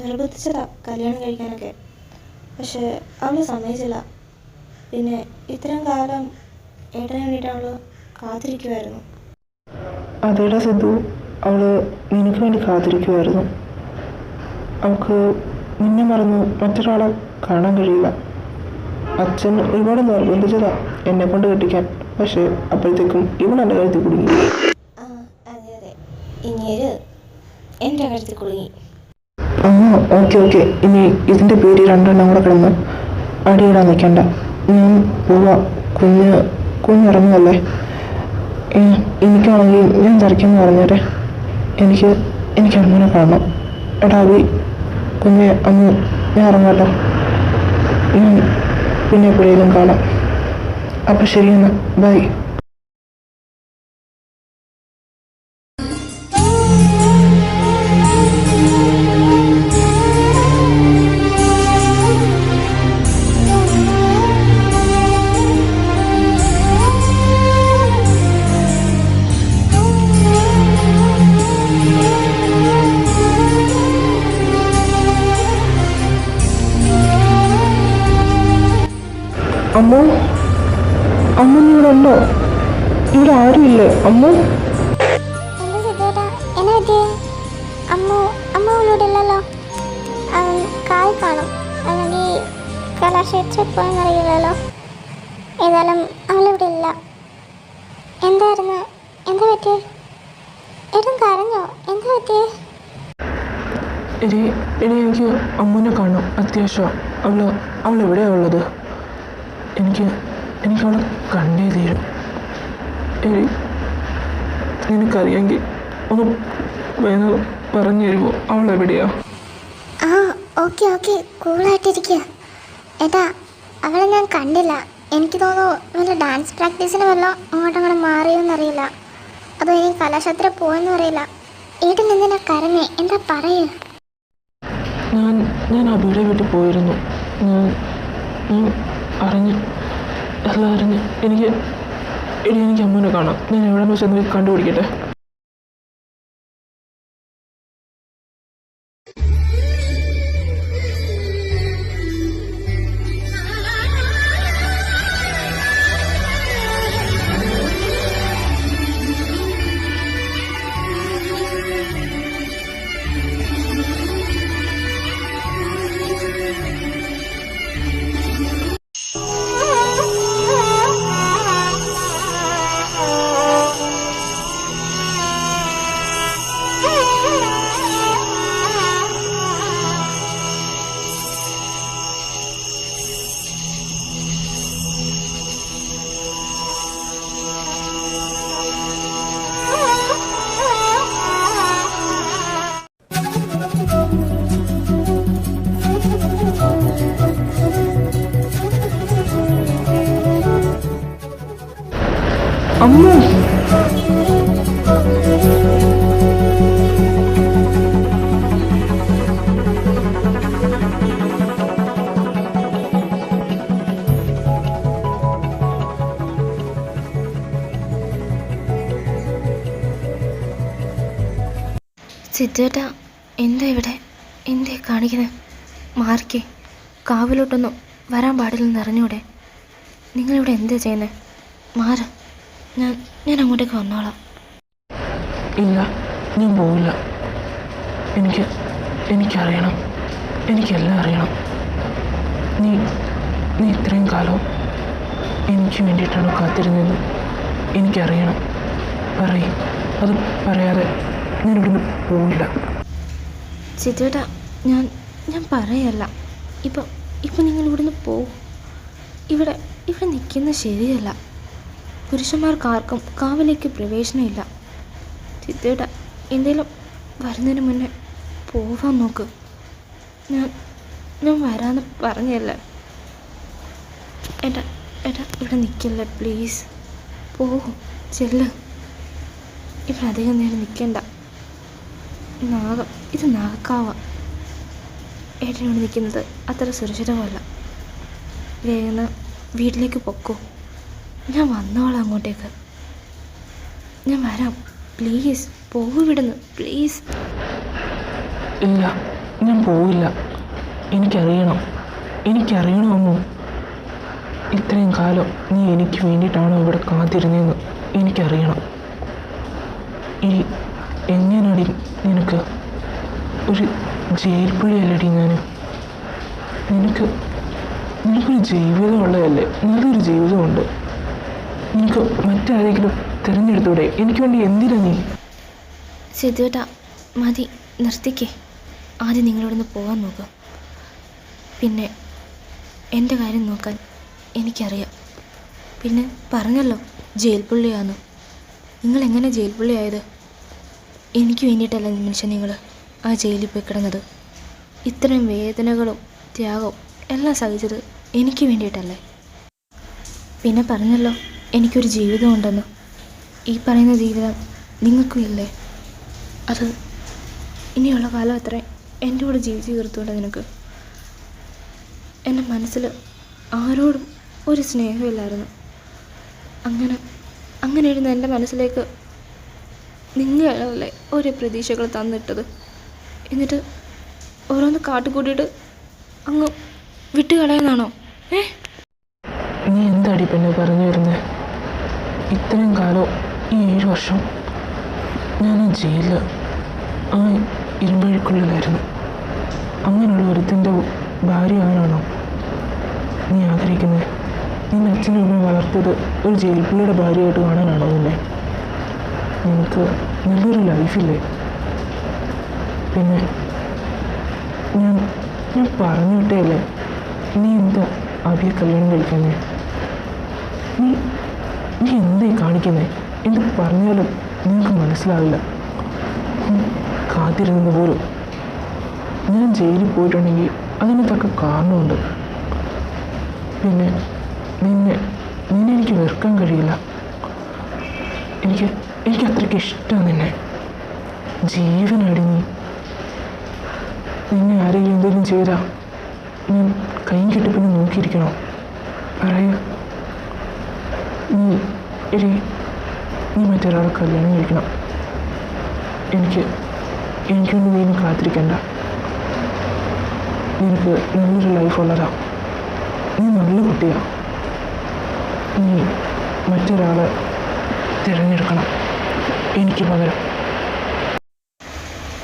നിർബന്ധിച്ചതാ കല്യാണം കഴിക്കാനൊക്കെ. പക്ഷെ അവൾ സമ്മതിച്ചില്ല. പിന്നെ ഇത്രയും കാലം ഏട്ടന് വേണ്ടിയിട്ട് അവൾ കാത്തിരിക്കുമായിരുന്നു. അതേടാ സിദ്ധു, അവള് നിനക്ക് വേണ്ടി കാത്തിരിക്കുമായിരുന്നു. അവൾക്ക് നിന്നെ മറന്ന് മറ്റൊരാളെ കാണാൻ കഴിയില്ല. അച്ഛൻ ഒരുപാട് നിർബന്ധിച്ചതാ എന്നെ കൊണ്ട് കെട്ടിക്കാൻ. പക്ഷേ അപ്പോഴത്തേക്കും ഇവളെൻ്റെ കഴുത്തിൽ കുടുങ്ങി. അതെ, ഇനിയൊരു എൻ്റെ കഴുത്തിൽ കുടുങ്ങി. ആ ഓക്കെ. ഇനി ഇതിൻ്റെ പേര് 2 എണ്ണം കൂടെ കിടന്ന് അടിയിടാൻ നിൽക്കണ്ട. ഞാൻ പോവാ. കുഞ്ഞിറങ്ങുമല്ലേ? എനിക്കാണെങ്കിൽ ഞാൻ തിരക്കാന്ന് പറഞ്ഞേരെ. എനിക്ക് അങ്ങനെ കാണണം. എടാ അഭി, കുഞ്ഞെ അമ്മ, ഞാൻ ഇറങ്ങാമല്ലോ. പിന്നെ എപ്പോഴേലും കാണാം. അപ്പം ശരി എന്നാ, ബൈ. അമ്മു, നീ ഇവിടെ ഉണ്ടോ? ഇവിടെ ആരുമില്ലേ അമ്മു? എന്താ സിദ്ധേട്ടാ, എന്നാ പറ്റിയേ? അമ്മ അവളോട് ഇല്ലല്ലോ. അവൻ കാൽ കാണും, അല്ലെങ്കിൽ കലാക്ഷേത്രത്തിൽ പോയെന്നറിയില്ലല്ലോ. ഏതായാലും അവളിവിടെ ഇല്ല. എന്താ പറ്റിയേ? ഏട്ടൻ കരഞ്ഞോ? എന്താ പറ്റിയേ? എടി എനിക്ക് അമ്മൂനെ കാണണം അത്യാവശ്യം. അവൾ എവിടെയാണ് ഉള്ളത്? എനിക്ക് അവളെ കണ്ടേ തീരും. എടി നിനക്കറിയാമെങ്കിൽ ഒന്ന് വേഗം പറഞ്ഞു തരുമോ അവൾ എവിടെയാ? ആ ഓക്കെ കൂളായിട്ടിരിക്കുക. ഏട്ടാ അവളെ ഞാൻ കണ്ടില്ല. എനിക്ക് തോന്നുന്നു വല്ല ഡാൻസ് പ്രാക്ടീസിന് വല്ലതും അങ്ങോട്ടങ്ങനെ മാറിയോന്നറിയില്ല. അതോ ഇനി കലാശാസ്ത്രം പോയെന്നും അറിയില്ല. ഏട്ടൻ എന്തിനാ കരഞ്ഞേ? എന്താ പറയൂ? ഞാൻ അബിയുടെ വീട്ടിൽ പോയിരുന്നു. ഞാൻ അറിഞ്ഞു, എല്ലാം അറിഞ്ഞ്. എനിക്ക് അമ്മൂനെ കാണാം. ഞാൻ എവിടെ വെച്ച് എന്തെങ്കിലും കണ്ടുപിടിക്കട്ടെ. അമ്മു, സിദ്ധേട്ടാ എന്താ ഇവിടെ? എന്തേ കാണിക്കുന്നത്? മാറിക്കേ, കാവിലോട്ടൊന്നും വരാൻ പാടില്ലെന്ന് അറിഞ്ഞൂടെ? നിങ്ങളിവിടെ എന്താ ചെയ്യുന്നത്? മാറ്, ഞാൻ അങ്ങോട്ടേക്ക് വന്നോളാം. ഇല്ല, ഞാൻ പോവില്ല. എനിക്കറിയണം, എനിക്കെല്ലാം അറിയണം. നീ ഇത്രയും കാലം എനിക്ക് വേണ്ടിയിട്ടാണ് കാത്തിരുന്നത്. എനിക്കറിയണം. അത് പറയാതെ ഞാൻ ഇവിടുന്ന് പോവില്ല. സിദ്ധേട്ടാ ഞാൻ പറയല്ല. ഇപ്പം നിങ്ങൾ ഇവിടുന്ന് പോവും. ഇവിടെ നിൽക്കുന്നത് ശരിയല്ല. പുരുഷന്മാർക്കാർക്കും കാവിലേക്ക് പ്രവേശനമില്ല. സിദ്ധേട്ടാ എന്തേലും വരുന്നതിന് മുന്നേ പോവാൻ നോക്ക്. ഞാൻ വരാമെന്ന് പറഞ്ഞല്ലേ. ഏട്ടാ ഇവിടെ നിൽക്കല്ലേ പ്ലീസ്. പോവും, ചെല്ല്. ഇവിടെ അധികം നേരം നിൽക്കണ്ട. ഇത് നാഗക്കാവ. ഏട്ടനോട് നിൽക്കുന്നത് അത്ര സുരക്ഷിതമല്ല. വേഗം വീട്ടിലേക്ക് പൊക്കോ. ഞാൻ വന്നോളാം അങ്ങോട്ടേക്ക്. ഞാൻ വരാം. പ്ലീസ് പോവിടുന്ന്, പ്ലീസ്. ഇല്ല, ഞാൻ പോവില്ല. എനിക്കറിയണം അമ്മു. ഇത്രയും കാലം നീ എനിക്ക് വേണ്ടിയിട്ടാണോ ഇവിടെ കാത്തിരുന്നതെന്ന് എനിക്കറിയണം. ഇനി എങ്ങനെയാടി നിനക്ക് ഒരു ജയിൽ പുള്ളിയല്ലടി ഞാൻ. നിനക്കൊരു ജീവിതമുള്ളതല്ലേ? നല്ലൊരു ജീവിതമുണ്ട്. നിനക്ക് മറ്റാരെങ്കിലും തിരഞ്ഞെടുത്തൂടെ? എനിക്ക് വേണ്ടി എന്തിനാ നീ? സിദ്ധുവേട്ടാ മതി, നിർത്തിക്കേ. ആദ്യം നിങ്ങളിവിടുന്ന് പോകാൻ നോക്കുക. പിന്നെ എൻ്റെ കാര്യം നോക്കാൻ എനിക്കറിയാം. പിന്നെ പറഞ്ഞല്ലോ ജയിൽ പുള്ളിയാന്ന്. നിങ്ങളെങ്ങനെ ജയിൽ പുള്ളിയായത്? എനിക്ക് വേണ്ടിയിട്ടല്ല മനുഷ്യൻ നിങ്ങൾ ആ ജയിലിൽ പോയി കിടന്നത്. ഇത്രയും വേദനകളും ത്യാഗവും എല്ലാം സഹിച്ചത് എനിക്ക് വേണ്ടിയിട്ടല്ലേ? പിന്നെ പറഞ്ഞല്ലോ എനിക്കൊരു ജീവിതമുണ്ടെന്ന്. ഈ പറയുന്ന ജീവിതം നിങ്ങൾക്കും ഇല്ലേ? അത് ഇനിയുള്ള കാലം അത്രയും എൻ്റെ കൂടെ ജീവിച്ച് തീർത്തുകൊണ്ട് നിനക്ക്. എൻ്റെ മനസ്സിൽ ആരോടും ഒരു സ്നേഹമില്ലായിരുന്നു. അങ്ങനെ ഇരുന്ന് എൻ്റെ മനസ്സിലേക്ക് നിങ്ങളല്ലേ ഓരോ പ്രതീക്ഷകൾ തന്നിട്ടത്. എന്നിട്ട് ഓരോന്ന് കാട്ടിക്കൂട്ടിയിട്ട് അങ്ങ് വിട്ടുകളയാന്നാണോ? നീ എന്താടി പെണ്ണെ പറഞ്ഞു വരുന്നത്? ഇത്രയും കാലം ഈ 7 വർഷം ഞാൻ ആ ജയിലിൽ ആ ഇരുമ്പഴിക്കുള്ളിലായിരുന്നു. അങ്ങനെയുള്ള ഒരുത്തിൻ്റെ ഭാര്യ ആണാണോ നീ ആഗ്രഹിക്കുന്നത്? നിന്റെ അച്ഛനും അമ്മയും വളർത്തിയത് ഒരു ജയിൽ പുള്ളിയുടെ ഭാര്യയായിട്ട് കാണാനാണോ നിന്നെ? നിനക്ക് നല്ലൊരു ലൈഫില്ലേ? പിന്നെ ഞാൻ ഞാൻ പറഞ്ഞു വിട്ടേല്ലേ, നീ എന്താ അഭിയെ കല്യാണം കഴിക്കുന്നേ? നീ നീ എന്തായി കാണിക്കുന്നേ? എന്ത് പറഞ്ഞാലും നിങ്ങൾക്ക് മനസ്സിലാവില്ല. കാത്തിരുന്നത് പോലും. ഞാൻ ജയിലിൽ പോയിട്ടുണ്ടെങ്കിൽ അതിന് തക്ക കാരണമുണ്ട്. പിന്നെ നിന്നെ നിന്നെ എനിക്ക് വെറുക്കാൻ കഴിയില്ല. എനിക്ക് അത്രയ്ക്ക് ഇഷ്ടമാണ് നിന്നെ. ജീവനാടി നീ. നിന്നെ ആരെങ്കിലും എന്തെങ്കിലും ചെയ്താൽ ഞാൻ കൈയും കെട്ടി പിന്നെ നോക്കിയിരിക്കണോ? പറയൂ. നീ മറ്റൊരാളെ കല്യാണം കഴിക്കണം. എനിക്കൊന്നും നീ കാത്തിരിക്കണ്ട. നിനക്ക് നല്ലൊരു ലൈഫുള്ളതാ. നീ നല്ല കുട്ടിയാ. നീ മറ്റൊരാളെ തിരഞ്ഞെടുക്കണം എനിക്ക് പകരം.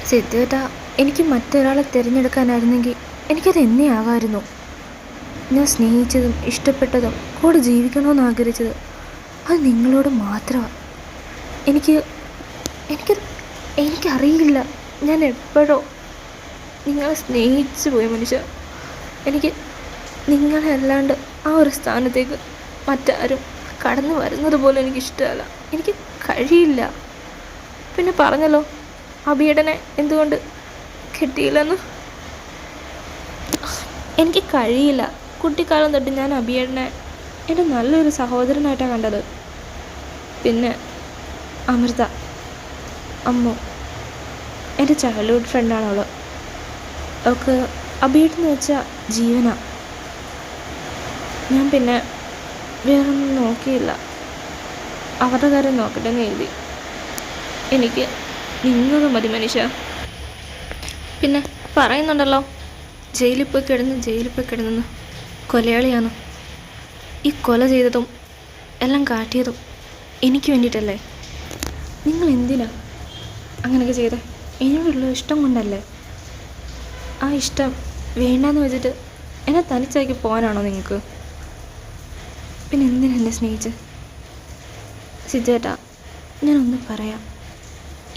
സിദ്ധുവേട്ട, എനിക്ക് മറ്റൊരാളെ തിരഞ്ഞെടുക്കാനായിരുന്നെങ്കിൽ എനിക്കത് എന്നേ ആകാമായിരുന്നു. ഞാൻ സ്നേഹിച്ചതും ഇഷ്ടപ്പെട്ടതും കൂടെ ജീവിക്കണമെന്ന് ആഗ്രഹിച്ചത് അത് നിങ്ങളോട് മാത്രമാണ്. എനിക്കറിയില്ല, ഞാൻ എപ്പോഴോ നിങ്ങളെ സ്നേഹിച്ചു പോയ മനുഷ്യ. എനിക്ക് നിങ്ങളെ അല്ലാണ്ട് ആ ഒരു സ്ഥാനത്തേക്ക് മറ്റാരും കടന്നു വരുന്നത് പോലും എനിക്കിഷ്ടമല്ല. എനിക്ക് കഴിയില്ല. പിന്നെ പറഞ്ഞല്ലോ അഭിയേട്ടനെ എന്തുകൊണ്ട് കിട്ടിയില്ലെന്ന്. എനിക്ക് കഴിയില്ല. കുട്ടിക്കാലം തൊട്ട് ഞാൻ അഭിയേട്ടനെ എൻ്റെ നല്ലൊരു സഹോദരനായിട്ടാണ് കണ്ടത്. പിന്നെ അമൃത, അമ്മു, എൻ്റെ ചൈൽഡ്ഹുഡ് ഫ്രണ്ടാണ് അവൾ. അവൾക്ക് അഭിയേട്ടെന്ന് വെച്ചാൽ ജീവനാ. ഞാൻ പിന്നെ വേറൊന്നും നോക്കിയില്ല. അവരുടെ കാര്യം നോക്കട്ടെ എന്ന് എഴുതി. എനിക്ക് നിന്നത് മതി മനുഷ്യ. പിന്നെ പറയുന്നുണ്ടല്ലോ ജയിലിൽ പോയി കിടന്നെന്ന്. കൊലയാളിയാണ്. ഈ കൊല ചെയ്തതും എല്ലാം കാട്ടിയതും എനിക്ക് വേണ്ടിയിട്ടല്ലേ? നിങ്ങൾ എന്തിനാ അങ്ങനെയൊക്കെ ചെയ്തേ? എന്നോടുള്ള ഇഷ്ടം കൊണ്ടല്ലേ? ആ ഇഷ്ടം വേണ്ടാന്ന് വെച്ചിട്ട് എന്നെ തനിച്ചാക്കി പോകാനാണോ നിങ്ങൾക്ക്? പിന്നെ എന്തിനാ എന്നെ സ്നേഹിച്ച്? സിദ്ധേട്ടാ, ഞാനൊന്ന് പറയാം.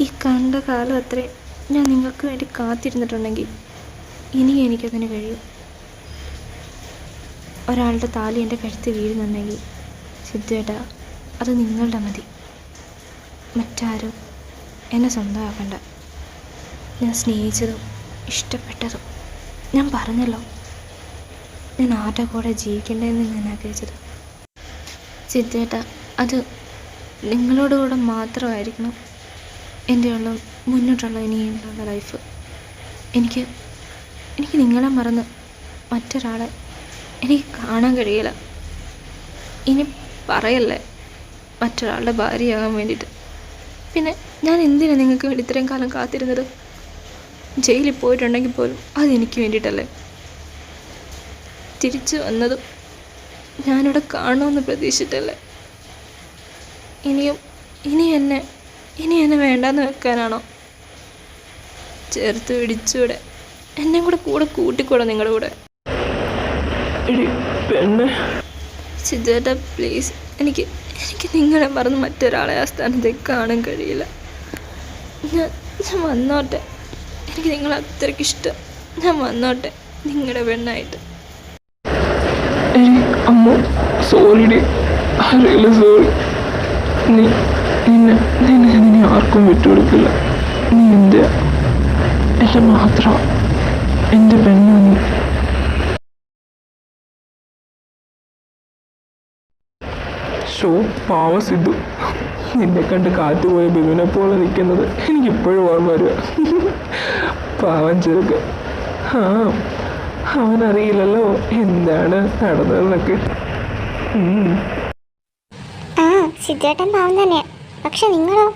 ഈ കണ്ട കാലം അത്രയും ഞാൻ നിങ്ങൾക്ക് വേണ്ടി കാത്തിരുന്നിട്ടുണ്ടെങ്കിൽ ഇനി എനിക്കതിന് കഴിയും. ഒരാളുടെ താലി എൻ്റെ കഴുത്തിൽ വീഴുന്നുണ്ടെങ്കിൽ സിദ്ധേട്ടാ, അത് നിങ്ങളുടെ മതി. മറ്റാരും എന്നെ സ്വന്തമാക്കണ്ട. ഞാൻ സ്നേഹിച്ചതും ഇഷ്ടപ്പെട്ടതും ഞാൻ പറഞ്ഞല്ലോ. ഞാൻ ആരുടെ കൂടെ ജീവിക്കേണ്ടതെന്ന് ഞാൻ ആഗ്രഹിച്ചത്. സിദ്ധേട്ടാ, അത് നിങ്ങളോട് കൂടെ മാത്രമായിരിക്കണം എൻ്റെ മുന്നോട്ടുള്ള ഇനിയുള്ള ലൈഫ്. എനിക്ക് നിങ്ങളെ മറന്ന് മറ്റൊരാളെ എനിക്ക് കാണാൻ കഴിയില്ല. ഇനി പറയല്ലേ മറ്റൊരാളുടെ ഭാര്യയാകാൻ വേണ്ടിയിട്ട്. പിന്നെ ഞാൻ എന്തിനാണ് നിങ്ങൾക്ക് വേണ്ടി ഇത്രയും കാലം കാത്തിരുന്നത്? ജയിലിൽ പോയിട്ടുണ്ടെങ്കിൽ പോലും അതെനിക്ക് വേണ്ടിയിട്ടല്ലേ? തിരിച്ചു വന്നതും ഞാനിവിടെ കാണുമെന്ന് പ്രതീക്ഷിച്ചിട്ടല്ലേ? ഇനി എന്നെ വേണ്ടാന്ന് വെക്കാനാണോ? ചേർത്ത് പിടിച്ചൂടെ? എന്നെ കൂടെ കൂട്ടിക്കൂടെ നിങ്ങളുടെ കൂടെ? സിദ്ധേട്ടാ പ്ലീസ്, എനിക്ക് നിങ്ങളെ മറന്ന് മറ്റൊരാളെ ആ സ്ഥാനത്തേക്ക് കാണാൻ കഴിയില്ല. ഞാൻ വന്നോട്ടെ. എനിക്ക് നിങ്ങളെ അത്രയ്ക്ക് ഇഷ്ടം. ഞാൻ വന്നോട്ടെ നിങ്ങളുടെ പെണ്ണായിട്ട്. അമ്മ സോറി, സോറി. നിന്നെ ആർക്കും വിട്ടുകൊടുക്കില്ല. നീ എൻ്റെ മാത്രം എൻ്റെ പെണ്ണാ നീ. പാവ സിദ്ധു, നിന്നെ കണ്ട് കാറ്റുപോയ ബിബിനെ പോലെ നിൽക്കുന്നത് എനിക്കിപ്പോഴും ഓർമ്മ വരിക. പാവൻ ചെറുക്ക്. അവനറിയില്ലല്ലോ എന്താണ് നടന്നതെന്നൊക്കെ. ആ സിദ്ധേട്ടൻ പാവം തന്നെ. പക്ഷെ നിങ്ങളോ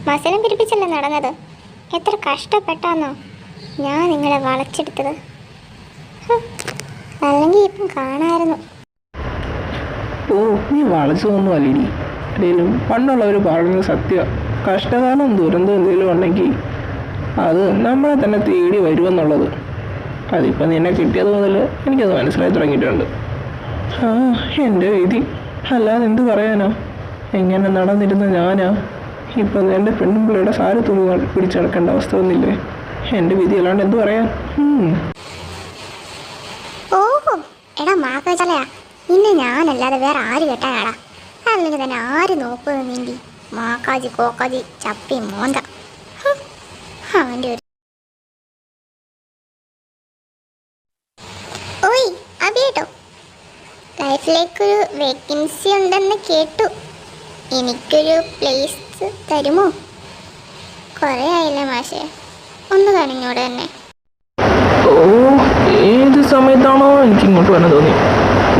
മസലം പിരിപ്പിച്ചല്ലേ നടന്നത്? എത്ര കഷ്ടപ്പെട്ടാന്നോ ഞാൻ നിങ്ങളെ വളച്ചെടുത്തത്. അല്ലെങ്കിൽ ഇപ്പം കാണാമായിരുന്നു. ഓ, നീ വളച്ചതൊന്നും അല്ലേടി. എന്തെങ്കിലും പണ്ടുള്ളവർ പറയുന്നത് സത്യം. കഷ്ടകാലം ദുരന്തം എന്തെങ്കിലും ഉണ്ടെങ്കിൽ അത് നമ്മളെ തന്നെ തേടി വരുമെന്നുള്ളത്. അതിപ്പോൾ നിന്നെ കിട്ടിയത് മുതൽ എനിക്കത് മനസ്സിലായി തുടങ്ങിയിട്ടുണ്ട്. എൻ്റെ വിധി, അല്ലാതെ എന്ത് പറയാനോ? എങ്ങനെ നടന്നിരുന്ന ഞാനാ ഇപ്പം എൻ്റെ പെണ്ണുമ്പിള്ളയുടെ സാരി തുണി പിടിച്ചടക്കേണ്ട അവസ്ഥ ഒന്നില്ലേ? എൻ്റെ വിധി അല്ലാണ്ട് എന്തു പറയാൻ? ഓഹോ എടാ മാക്കോച്ചലയാ, നിന്നെ ഞാനല്ലാതെ വേറെ ആര് കേട്ടാനാടാ? അല്ലെങ്കിൽ തന്നെ ആര് നോക്കുന്നത് നീണ്ടി മാക്കാജി കോക്കാജി ചപ്പി മോന്ത. അവൻ്റെ ഒരു ഓയ് അബിയേട്ടോ, ലൈഫിലേക്കൊരു വേക്കൻസി ഉണ്ടെന്ന് കേട്ടു. എനിക്കൊരു പ്ലേസ് തരുമോ? കുറേ ആയില്ലേ മാഷേ, ഒന്ന് കഴിഞ്ഞൂടെ തന്നെ. ഓ, ഏത് സമയത്താണോ എനിക്ക് ഇങ്ങോട്ട് വരാൻ തോന്നി,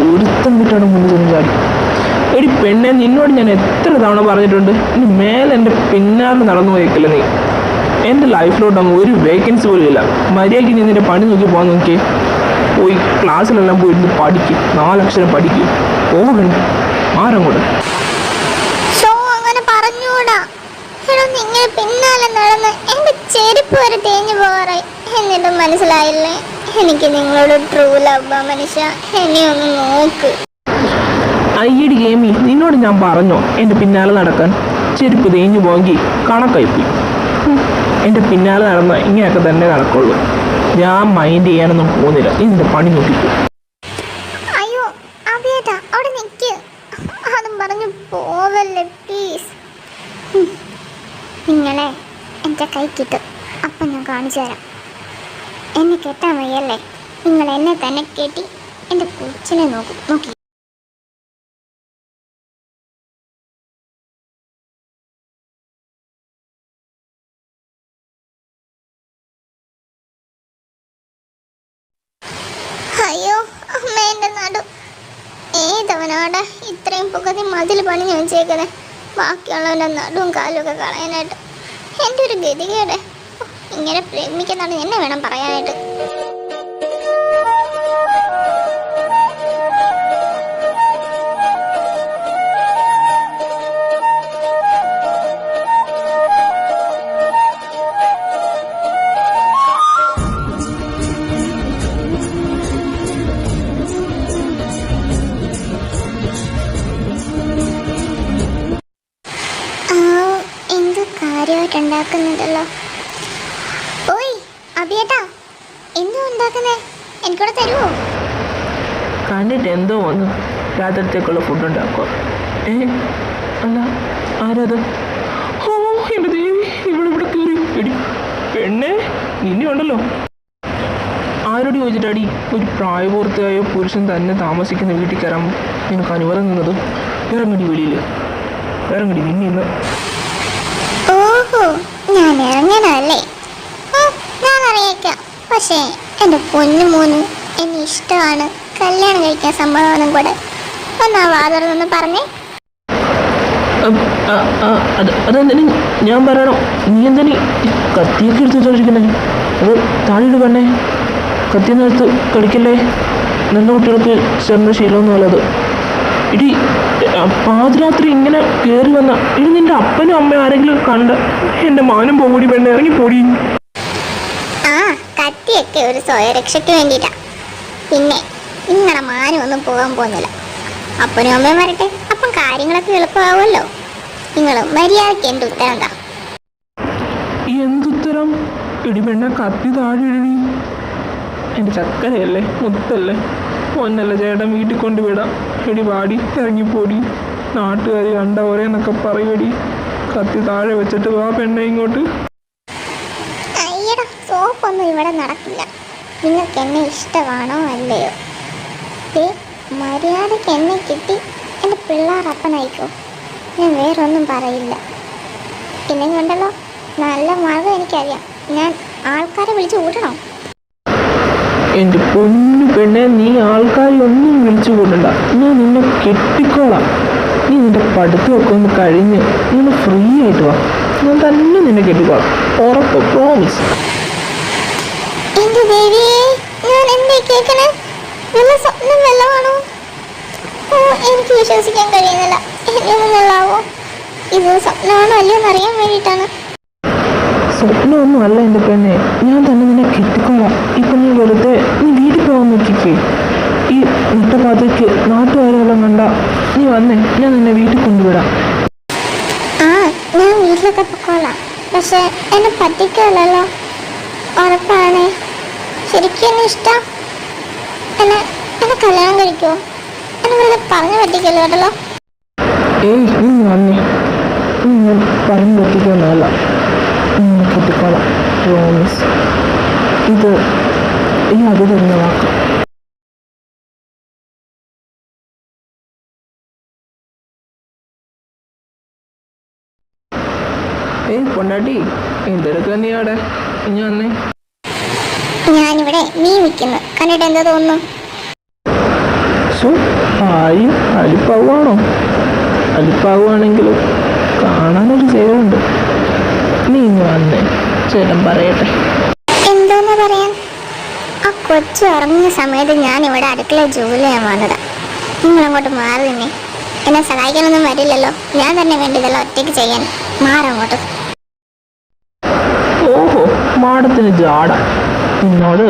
ഒരുത്തം വിട്ടാണ് മുന്നിൽ ചെന്ന് ചാടി. എടി പെണ്ണെ, നിന്നോട് ഞാൻ എത്ര തവണ പറഞ്ഞിട്ടുണ്ട്, ഇനി മേലെ എൻ്റെ പിന്നാലെ നടന്നു പോയേക്കില്ല നീ. എൻ്റെ ലൈഫിലോട്ടൊന്നും ഒരു വേക്കൻസി പോലും ഇല്ല. മര്യാദയ്ക്ക് നീ നിൻ്റെ പണി നോക്കി പോകാൻ നോക്കി. പോയി ക്ലാസ്സിലെല്ലാം പോയിരുന്ന് പഠിക്കും, 4 അക്ഷരം പഠിക്കും. പോകണ്ട ആരങ്ങോട്ട്. അങ്ങനെ പറഞ്ഞൂടാ. നിങ്ങൾ പിന്നാലെ നടന്ന് എൻ്റെ ചെരുപ്പ് വരെ തേഞ്ഞു പോകാറായി. എന്നിട്ടും മനസ്സിലായില്ലേ എനിക്ക് നിങ്ങളോട് ട്രൂ ലവ് മനുഷ്യ? എന്നെ ഒന്ന് നോക്ക്. അയ്യടി ഗെയിമി, നിന്നോട് ഞാൻ പറഞ്ഞോ എൻ്റെ പിന്നാലെ നടക്കാൻ? ചെരുപ്പ് തേഞ്ഞു പോകി കണക്കായിപ്പോയി. എൻ്റെ പിന്നാലെ നടന്ന ഇങ്ങനെയൊക്കെ തന്നെ നടക്കുള്ളൂ. ഞാൻ മൈൻഡ് ചെയ്യാനൊന്നും പോകുന്നില്ല. ഇതിൻ്റെ പണി നോക്കിപ്പോ. അയ്യോ അബിയേട്ടാ, അവിടെ നിൽക്ക്. അതും പറഞ്ഞു പോവല്ലേ പ്ലീസ്. നിങ്ങളെ എൻ്റെ കൈ കിട്ടും, അപ്പം ഞാൻ കാണിച്ചു തരാം. എന്നെ കെട്ടാൻ വയ്യല്ലേ? നിങ്ങൾ എന്നെ തന്നെ കെട്ടി എൻ്റെ കൊച്ചിനെ നോക്കി. അയ്യോ അമ്മ, എൻ്റെ നടു. ഏതവനാടാ ഇത്രയും പുകതി മതിൽ പണിഞ്ഞു വെച്ചേക്കണേ, ബാക്കിയുള്ളവൻ്റെ നടുവും കാലും ഒക്കെ കളയാനായിട്ട്? എൻ്റെ ഒരു ഗതികേടെ. ഇങ്ങനെ പ്രേമിക്കുന്നതാണ് എന്നെ വേണം പറയാനായിട്ട്. ഉണ്ടാക്കുന്നുണ്ടല്ലോ. ഓയ് അബിയേട്ടാ, എന്തോ ഉണ്ടാക്കുന്നേ? എനിക്കൂടെ തരുമോ? കണ്ടിട്ട് എന്തോ വന്നു രാത്രിത്തേക്കുള്ള ഫുഡ് ഉണ്ടാക്കുക. അല്ല ആരത്? ഓ എൻ്റെ ദേവി, ഇവിടെ കയറി. എടി പെണ്ണെ, നിന്നെ ഉണ്ടല്ലോ. ആരോട് ചോദിച്ചിട്ടാടി ഒരു പ്രായപൂർത്തിയായ പുരുഷൻ തന്നെ താമസിക്കുന്ന വീട്ടിൽ കയറാൻ നിനക്ക് അനുവാദം നിന്നത്? ഇറങ്ങടി വെളിയിൽ, ഇറങ്ങടി നിന്നെ ഇന്ന്. ഓഹോ, ഞാൻ ഇറങ്ങണല്ലേ? ഞാൻ അറിയിക്കാം. പക്ഷേ എൻ്റെ പൊന്നു മോന് എന്നെ ഇഷ്ടമാണ്, കല്യാണം കഴിക്കാൻ സമ്മതം കൂടെ. ഒന്നാ വാതറൊന്ന് പറഞ്ഞേ. അതെന്തിനു ഞാൻ പറയണം? നീ എന്തിനീ കത്തിയൊക്കെ എടുത്ത് വെച്ചോണ്ടിരിക്കണേ? അത് താഴെ പെണ്ണേ, കത്തിയെന്ന് എടുത്ത് കളിക്കല്ലേ. നല്ല കുട്ടികൾക്ക് ചെറിയ ശീലമൊന്നുമല്ല അത്. ഇടി പാതിരാത്രി ഇങ്ങനെ കയറി വന്ന ഇനി നിന്റെ അപ്പനും അമ്മയും ആരെങ്കിലും കണ്ട എൻ്റെ മാനം പോടി പെണ്ണെ, ഇറങ്ങി പൊടി. ആ കത്തിയൊക്കെ ഒരു സ്വയരക്ഷയ്ക്ക് വേണ്ടിയിട്ടാ. പിന്നെ നിങ്ങളുടെ മാനം ഒന്നും പോകാൻ പോകുന്നില്ല. അപ്പനും അമ്മയും വരട്ടെ, അപ്പം കാര്യങ്ങളൊക്കെ എളുപ്പമാവുമല്ലോ. നിങ്ങൾ മര്യാദയ്ക്ക് എൻ്റെ ഉത്തരം എന്താ? എന്തുത്തരം? ഇടി പെണ്ണ കത്തി താഴെ എഴുതി. എൻ്റെ ചക്കരയല്ലേ, മുത്തല്ലേ, ഒന്നല്ല ചേട്ടൻ വീട്ടിൽ കൊണ്ടുവിടാം. എടി വാടി, ഇറങ്ങിപ്പോടി, നാട്ടുകാർ കണ്ട ഓരേന്നൊക്കെ പറയുവടി. കത്തി താഴെ വെച്ചിട്ട് വാ പെണ്ണെ ഇങ്ങോട്ട്. അയ്യടാ, സോപ്പൊന്നും ഇവിടെ നടക്കില്ല. നിങ്ങൾക്ക് എന്നെ ഇഷ്ടമാണോ അല്ലയോ? മര്യാദയ്ക്ക് എന്നെ കിട്ടി എൻ്റെ പിള്ളേരപ്പനായിക്കോ. ഞാൻ വേറൊന്നും പറയില്ല. പിന്നെ കണ്ടല്ലോ, നല്ല മാർഗം എനിക്കറിയാം. ഞാൻ ആൾക്കാരെ വിളിച്ച് കൂട്ടണോ? എൻ്റെ പൊന്നു പെണ്ണെ, നീ ആൾക്കാരെ ഒന്നും വിളിച്ചു കൂട്ടണ്ട. ഞാൻ നിന്നെ കെട്ടിക്കോളാം. നീ നിന്റെ പഠിത്തമൊക്കെ ഒന്ന് കഴിഞ്ഞ് നീ ഫ്രീ ആയിട്ട് വാ. ഞാൻ തന്നെ നിന്നെ കെട്ടിക്കോളാം, ഉറപ്പ്, പ്രോമിസ്. എൻ്റെ ദേവിയേ, ഞാൻ എന്തേ കേൾക്കണേ? വല്ല സ്വപ്നം വല്ലതാണോ? എനിക്ക് വിശ്വസിക്കാൻ കഴിയുന്നില്ല. എന്നെ ഒന്ന് നല്ലാവോ? ഇത് സ്വപ്നമാണോ അല്ലയോ എന്നറിയാൻ വേണ്ടിയിട്ടാണ്. സ്വപ്നമൊന്നും അല്ല എൻ്റെ പെണ്ണെ, ഞാൻ തന്നെ നിന്നെ കെട്ടിക്കോളാം. ഇപ്പം നീ വെറുതെ നീ വീട്ടിൽ പോകാൻ നോക്കിക്കേ. ഈ നട്ടപാതയ്ക്ക് നാട്ടുകാരെല്ലാം കണ്ട നീ വന്നേ, ഞാൻ നിന്നെ വീട്ടിൽ കൊണ്ടുവിടാം. ആ ഞാൻ വീട്ടിലൊക്കെ പൊക്കോളാം. പക്ഷെ എന്നെ പറ്റിക്കല്ലോ. ഉറപ്പാണേ. ശരിക്കും എന്നെ ഇഷ്ടം. എന്നെ എന്നെ കല്യാണം കഴിക്കുമോ? എന്നെ വെറുതെ പറഞ്ഞു പറ്റിക്കല്ലോ കേട്ടല്ലോ. ഏയ് നീ വന്നേ. ഞാൻ പറഞ്ഞു പറ്റിക്കൊന്നല്ല. കെട്ടിക്കോളാം, പ്രോമിസ്. ഇത് ഈ അത് തരുന്ന വാക്ക്. ഏയ് പൊണ്ടാട്ടി, എന്തെടുക്കുക നീ അവിടെ? ഇനി വന്നേ. ഞാനിവിടെ നീ നിൽക്കുന്നു കണ്ടിട്ട് എന്താ തോന്നുന്നു? സോ ആയും അലിപ്പാവുകയാണോ? അലിപ്പാവുകയാണെങ്കിലും കാണാനൊരു ചേരുണ്ട്. നീ ഇനി വന്നേ, ചേട്ടൻ പറയട്ടെ. എന്തോന്ന് പറയാൻ? ആ കൊച്ചു ഇറങ്ങിയ സമയത്ത് ഞാൻ ഇവിടെ അടുക്കള ജോലി ചെയ്യാൻ വന്നതാ. നിങ്ങളങ്ങോട്ട് മാറി തന്നെ. എന്നെ സഹായിക്കാനൊന്നും വരില്ലല്ലോ. ഞാൻ തന്നെ വേണ്ടിയതല്ലോ ഒറ്റയ്ക്ക് ചെയ്യാൻ. മാറങ്ങോട്ട്. ഓഹോ, മാടത്തിന് ജാട. നിന്നോട്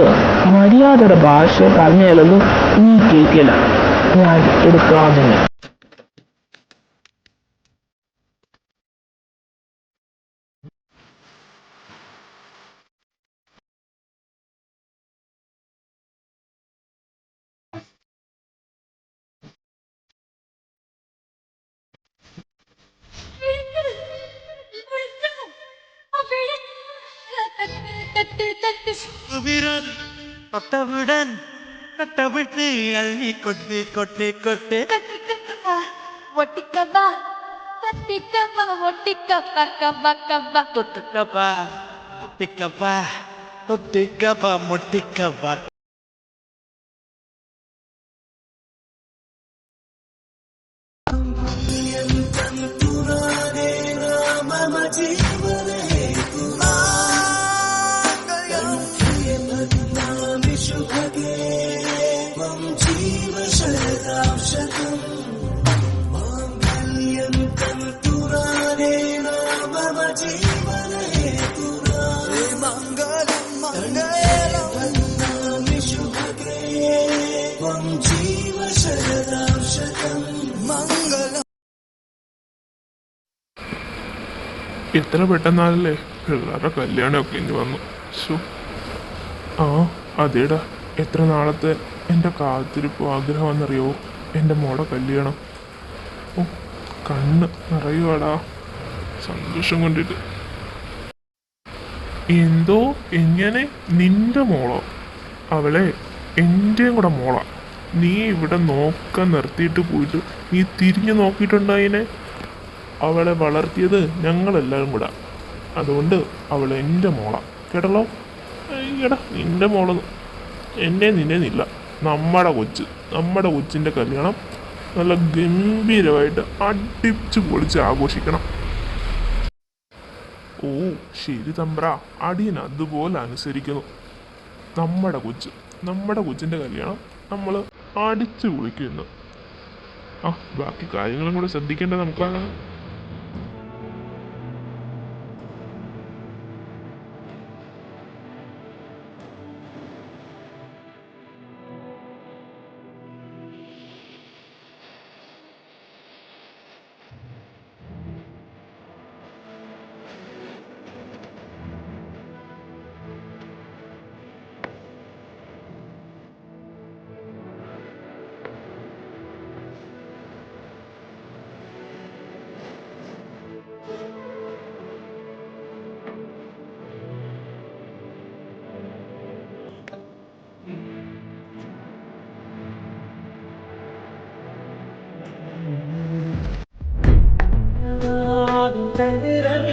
മര്യാദയുടെ ഭാഷ പറഞ്ഞാലൊന്നും നീ കേൾക്കില്ല. ഞാൻ എടുക്കാതെ. തൊട്ടവിടൻ തൊട്ടവിട്ട് അല്ലി കൊട്ടി കൊട്ടി കൊട്ടി ഒട്ടിക്കബ തട്ടിക്കബ ഒട്ടിക്കബ കബ കബ തൊട്ടിക്കപ്പ തൊട്ടിക്കപ്പ തൊട്ടിക്കപ്പ മുട്ടിക്കപ്പ. എത്ര പെട്ടെന്നാണല്ലേ പിള്ളേരുടെ കല്യാണമൊക്കെ ഇനി വന്നു. ആ അതേടാ, എത്ര നാളത്തെ എൻ്റെ കാത്തിരിപ്പ് ആഗ്രഹമെന്നറിയോ എൻ്റെ മോടെ കല്യാണം. ഓ, കണ്ണ് നിറയുവാടാ സന്തോഷം കൊണ്ടിട്ട്. എന്തോ എങ്ങനെ? നിന്റെ മോളോ? അവളെ എൻ്റെയും കൂടെ മോളാ. നീ ഇവിടെ നോക്കാൻ നിർത്തിയിട്ട് പോയിട്ട് നീ തിരിഞ്ഞു നോക്കിയിട്ടുണ്ടായിനെ. അവളെ വളർത്തിയത് ഞങ്ങളെല്ലാവരും കൂടെ. അതുകൊണ്ട് അവൾ എൻ്റെ മോളാ, കേട്ടല്ലോ. എടാ, നിൻ്റെ മോളൊന്നും എന്നെ നിന്നില്ല. നമ്മുടെ കൊച്ചിൻ്റെ കല്യാണം നല്ല ഗംഭീരമായിട്ട് അടിച്ചു പൊളിച്ച് ആഘോഷിക്കണം. ഓ ശരി തമ്പ്ര, അടിയൻ അതുപോലെ അനുസരിക്കുന്നു. നമ്മുടെ കൊച്ചിൻ്റെ കല്യാണം നമ്മൾ അടിച്ചു പൊളിക്കുന്നു. ആ ബാക്കി കാര്യങ്ങളും കൂടെ ശ്രദ്ധിക്കേണ്ടത് നമുക്കാണ്. ചന്ദ്രൻ